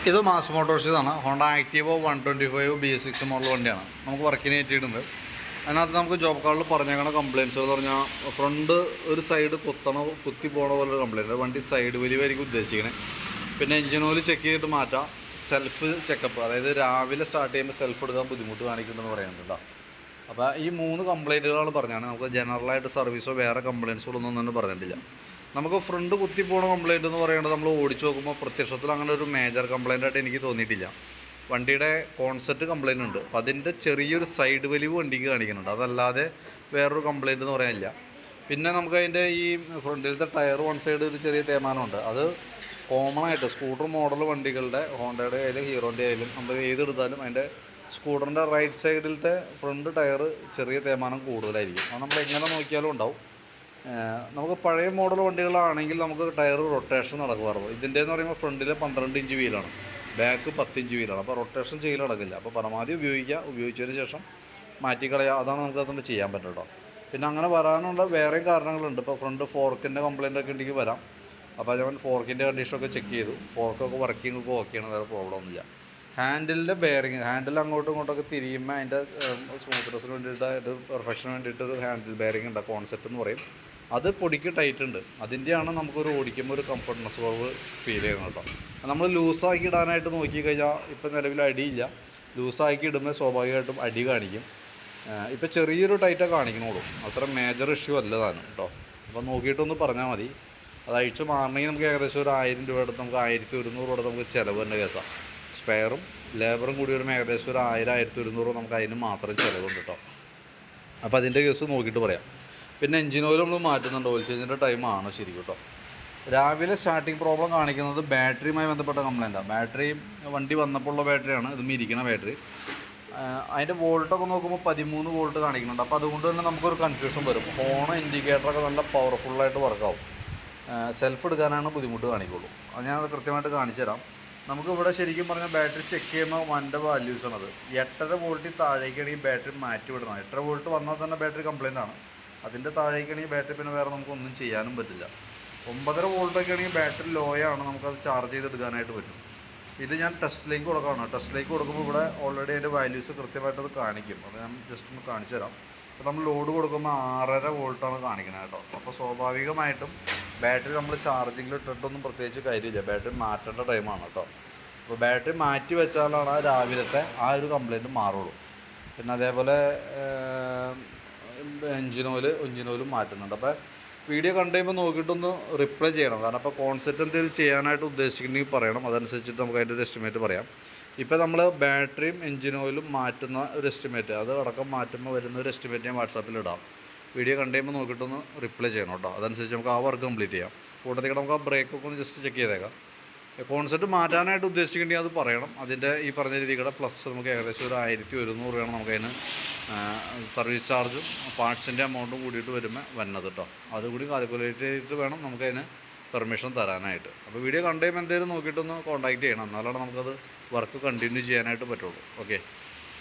ഇത് mass മോട്ടോഴ്സിതാണ്. Honda ആക്റ്റീവോ 125 BS6 model വണ്ടിയാണ്. നമുക്ക് വർക്കിന് കയറ്റിയിട്ടുണ്ട്. അതിനകത്ത് നമുക്ക് ജോബ് കാർഡിൽ പറഞ്ഞേക്കണ കംപ്ലയിൻറ്റ്സ് എന്ന് പറഞ്ഞാൽ ഫ്രണ്ട് ഒരു സൈഡ് കുത്തി പോണ പോലെ ഒരു കംപ്ലയിൻറ്റ്. വണ്ടി സൈഡ് വലിവായിരിക്കും ഉദ്ദേശിക്കണേ. പിന്നെ എഞ്ചിൻ ഓയിൽ ചെക്ക് ചെയ്തിട്ട് മാറ്റാം. സെൽഫ് ചെക്കപ്പ്, അതായത് രാവിലെ സ്റ്റാർട്ട് ചെയ്യുമ്പോൾ സെൽഫ് എടുക്കാൻ ബുദ്ധിമുട്ട് കാണിക്കുന്നുണ്ടെന്ന് പറയുന്നുണ്ട്. അപ്പോൾ ഈ 3 കംപ്ലയിൻറ്റുകളാണ് പറഞ്ഞാണ്. നമുക്ക് ജനറലായിട്ട് സർവീസോ വേറെ കംപ്ലയിൻറ്റ്സുകളൊന്നും തന്നെ പറഞ്ഞിട്ടില്ല. നമുക്ക് ഫ്രണ്ട് കുത്തി പോണ കംപ്ലയിൻ്റ് എന്ന് പറയുന്നത് നമ്മൾ ഓടിച്ച് നോക്കുമ്പോൾ പ്രത്യക്ഷത്തിൽ അങ്ങനെ ഒരു മേജർ കംപ്ലയിൻ്റ് ആയിട്ട് എനിക്ക് തോന്നിയിട്ടില്ല. വണ്ടിയുടെ കോൺസെപ്റ്റ് കംപ്ലയിൻ്റ് ഉണ്ട്. അപ്പോൾ അതിൻ്റെ ചെറിയൊരു സൈഡ് വലിവ് വണ്ടിക്ക് കാണിക്കുന്നുണ്ട്. അതല്ലാതെ വേറൊരു കംപ്ലയിൻ്റ് എന്ന് പറയാനില്ല. പിന്നെ നമുക്ക് അതിൻ്റെ ഈ ഫ്രണ്ടിലത്തെ ടയർ വൺ സൈഡ് ഒരു ചെറിയ തേയ്മാനമുണ്ട്. അത് കോമൺ ആയിട്ട് സ്കൂട്ടർ മോഡൽ വണ്ടികളുടെ ഹോണ്ടയുടെ ആയാലും ഹീറോൻ്റെ ആയാലും നമ്മൾ ഏതെടുത്താലും അതിൻ്റെ സ്കൂട്ടറിൻ്റെ റൈറ്റ് സൈഡിലത്തെ ഫ്രണ്ട് ടയർ ചെറിയ തേയ്മാനം കൂടുതലായിരിക്കും. അത് നമ്മൾ എങ്ങനെ നോക്കിയാലും ഉണ്ടാവും. നമുക്ക് പഴയ മോഡൽ വണ്ടികളാണെങ്കിൽ നമുക്ക് ടയർ റൊട്ടേഷൻ നടക്കുമായിരുന്നു. ഇതിൻ്റെ എന്ന് പറയുമ്പോൾ ഫ്രണ്ടിൽ 12 ഇഞ്ച് വീലാണ്, ബാക്ക് 10 ഇഞ്ച് വീലാണ്. അപ്പോൾ റൊട്ടേഷൻ ചെയ്യൽ നടക്കില്ല. അപ്പോൾ പരമാവധി ഉപയോഗിച്ചതിന് ശേഷം മാറ്റിക്കളയുക. അതാണ് നമുക്ക് അതുകൊണ്ട് ചെയ്യാൻ പറ്റുള്ളൂ. പിന്നെ അങ്ങനെ വരാനുള്ള വേറെയും കാരണങ്ങളുണ്ട്. ഇപ്പോൾ ഫ്രണ്ട് ഫോർക്കിൻ്റെ കംപ്ലയിൻ്റ് ഒക്കെ ഉണ്ടെങ്കിൽ വരാം. അപ്പോൾ ഞാൻ ഫോർക്കിൻ്റെ കണ്ടീഷനൊക്കെ ചെക്ക് ചെയ്തു. ഫോർക്കൊക്കെ വർക്കിംഗ് ഒക്കെ ഓക്കെയാണ്, വേറെ പ്രോബ്ലം ഒന്നുമില്ല. ഹാൻഡിലിൻ്റെ ബെയറിങ്, ഹാൻഡിൽ അങ്ങോട്ടും ഇങ്ങോട്ടൊക്കെ തിരിയുമ്പോൾ അതിൻ്റെ സ്മൂത്ത്നെസ്സിന് വേണ്ടിയിട്ട് ഒരു പെർഫെക്ഷന് വേണ്ടിയിട്ട് ഒരു ഹാൻഡിൽ ബെയറിങ് ഉണ്ട്, കോൺസെപ്റ്റ് എന്ന് പറയും. അത് പൊടിക്ക് ടൈറ്റ് ഉണ്ട്. അതിൻ്റെയാണ് നമുക്കൊരു ഓടിക്കുമ്പോൾ ഒരു കംഫർട്ട്നെസ് കുറവ് ഫീൽ ചെയ്യുന്നത് കേട്ടോ. നമ്മൾ ലൂസാക്കി ഇടാനായിട്ട് നോക്കിക്കഴിഞ്ഞാൽ ഇപ്പോൾ നിലവിൽ അടിയില്ല. ലൂസാക്കി ഇടുമ്പോൾ സ്വാഭാവികമായിട്ടും അടി കാണിക്കും. ഇപ്പോൾ ചെറിയൊരു ടൈറ്റാണ് കാണിക്കണുള്ളൂ. അത്ര മേജർ ഇഷ്യൂ അല്ല താനും കേട്ടോ. അപ്പോൾ നോക്കിയിട്ടൊന്ന് പറഞ്ഞാൽ മതി. അത് അഴിച്ച് മാറണമെങ്കിൽ നമുക്ക് ഏകദേശം ഒരു 1000 രൂപ എടുത്ത് നമുക്ക് 1100 രൂപ നമുക്ക് ചിലവ് തന്നെ കേസാണ്. സ്പെയറും ലേബറും കൂടി വരുമ്പോൾ ഏകദേശം ഒരു 1000-1100 നമുക്ക് അതിന് മാത്രം ചിലവുണ്ട് കേട്ടോ. അപ്പോൾ അതിൻ്റെ കേസ് നോക്കിയിട്ട് പറയാം. പിന്നെ എഞ്ചിൻ ഓയിൽ നമ്മൾ മാറ്റുന്നുണ്ട്. ഓയിൽ ചേഞ്ചിൻ്റെ ടൈമാണ് ശരിക്കും കേട്ടോ. രാവിലെ സ്റ്റാർട്ടിങ് പ്രോബ്ലം കാണിക്കുന്നത് ബാറ്ററിയുമായി ബന്ധപ്പെട്ട കംപ്ലയിൻറ്റാണ്. ബാറ്ററി വണ്ടി വന്നപ്പോൾ ഉള്ള ബാറ്ററിയാണ്, ഇതും ഇരിക്കുന്ന ബാറ്ററി. അതിൻ്റെ വോൾട്ടൊക്കെ നോക്കുമ്പോൾ 13 വോൾട്ട് കാണിക്കുന്നുണ്ട്. അപ്പോൾ അതുകൊണ്ട് തന്നെ നമുക്കൊരു കൺഫ്യൂഷൻ വരും. ഹോൺ ഇൻഡിക്കേറ്ററൊക്കെ നല്ല പവർഫുള്ളായിട്ട് വർക്കാവും. സെൽഫ് എടുക്കാനാണ് ബുദ്ധിമുട്ട് കാണിക്കുള്ളൂ. അത് ഞാനത് കൃത്യമായിട്ട് കാണിച്ചു തരാം. നമുക്കിവിടെ ശരിക്കും പറഞ്ഞാൽ ബാറ്ററി ചെക്ക് ചെയ്യുമ്പോൾ വൻ്റെ വാല്യൂസാണത്. 8.5 വോൾട്ടിൽ താഴേക്കാണെങ്കിൽ ബാറ്ററി മാറ്റി വിടണം. 8.5 വോൾട്ട് വന്നാൽ തന്നെ ബാറ്ററി കംപ്ലയിൻ്റ് ആണ്. അതിൻ്റെ താഴേക്കാണെങ്കിൽ ബാറ്ററി പിന്നെ വേറെ നമുക്കൊന്നും ചെയ്യാനും പറ്റില്ല. 9.5 വോൾട്ടൊക്കെ ആണെങ്കിൽ ബാറ്ററി ലോയാണ്, നമുക്കത് ചാർജ് ചെയ്തെടുക്കാനായിട്ട് പറ്റും. ഇത് ഞാൻ ടെസ്റ്റിലേക്ക് കൊടുക്കുകയാണ്. ടെസ്റ്റിലേക്ക് കൊടുക്കുമ്പോൾ ഇവിടെ ഓൾറെഡി അതിൻ്റെ വാല്യൂസ് കൃത്യമായിട്ട് അത് കാണിക്കും. അത് ഞാൻ ജസ്റ്റ് ഒന്ന് കാണിച്ചു തരാം. അപ്പോൾ നമ്മൾ ലോഡ് കൊടുക്കുമ്പോൾ 6.5 വോൾട്ടാണ് കാണിക്കുന്നത് കേട്ടോ. അപ്പോൾ സ്വാഭാവികമായിട്ടും ബാറ്ററി നമ്മൾ ചാർജിങ്ങിൽ ഇട്ടിട്ടൊന്നും പ്രത്യേകിച്ച് കാര്യമില്ല. ബാറ്ററി മാറ്റേണ്ട ടൈമാണ് കേട്ടോ. അപ്പോൾ ബാറ്ററി മാറ്റി വെച്ചാലാണ് രാവിലത്തെ ആ ഒരു കംപ്ലയിൻറ്റ് മാറുള്ളൂ. പിന്നെ അതേപോലെ എഞ്ചിൻ ഓയിലും മാറ്റുന്നുണ്ട്. അപ്പോൾ വീഡിയോ കണ്ടു കഴിയുമ്പോൾ നോക്കിയിട്ടൊന്ന് റിപ്ലൈ ചെയ്യണം. കാരണം അപ്പോൾ കോൺസെപ്റ്റ് എന്തെങ്കിലും ചെയ്യാനായിട്ട് ഉദ്ദേശിക്കുന്നുണ്ടെങ്കിൽ പറയണം. അതനുസരിച്ചിട്ട് നമുക്ക് അതിൻ്റെ ഒരു എസ്റ്റിമേറ്റ് പറയാം. ഇപ്പോൾ നമ്മൾ ബാറ്ററിയും എഞ്ചിൻ ഓയിലും മാറ്റുന്ന ഒരു എസ്റ്റിമേറ്റ്, അത് അടക്കം മാറ്റുമ്പോൾ വരുന്ന ഒരു എസ്റ്റിമേറ്റ് ഞാൻ വാട്സാപ്പിൽ ഇടാം. വീഡിയോ കണ്ടു കഴിയുമ്പോൾ നോക്കിയിട്ടൊന്ന് റിപ്ലൈ ചെയ്യണം കേട്ടോ. അതനുസരിച്ച് നമുക്ക് ആ വർക്ക് കംപ്ലീറ്റ് ചെയ്യാം. കൂട്ടത്തിൽ നമുക്ക് ആ ബ്രേക്കൊക്കെ ഒന്ന് ജസ്റ്റ് ചെക്ക് ചെയ്തേക്കാം. കോൺസെപ്റ്റ് മാറ്റാനായിട്ട് ഉദ്ദേശിക്കുന്നുണ്ടെങ്കിൽ അത് പറയണം. അതിൻ്റെ ഈ പറഞ്ഞ രീതിയുടെ പ്ലസ് നമുക്ക് ഏകദേശം ഒരു 1100 രൂപയാണ് നമുക്കതിന് സർവീസ് ചാർജും പാർട്സിൻ്റെ എമൗണ്ടും കൂടിയിട്ട് വരുമ്പോൾ വന്നത് കേട്ടോ. അതുകൂടി കാൽക്കുലേറ്റ് ചെയ്തിട്ട് വേണം നമുക്കതിന് പെർമിഷൻ തരാനായിട്ട്. അപ്പോൾ വീഡിയോ കണ്ടു കഴിയുമ്പോൾ എന്തെങ്കിലും നോക്കിയിട്ടൊന്ന് കോൺടാക്റ്റ് ചെയ്യണം. എന്നാലാണ് നമുക്കത് വർക്ക് കണ്ടിന്യൂ ചെയ്യാനായിട്ട് പറ്റുള്ളൂ. ഓക്കെ.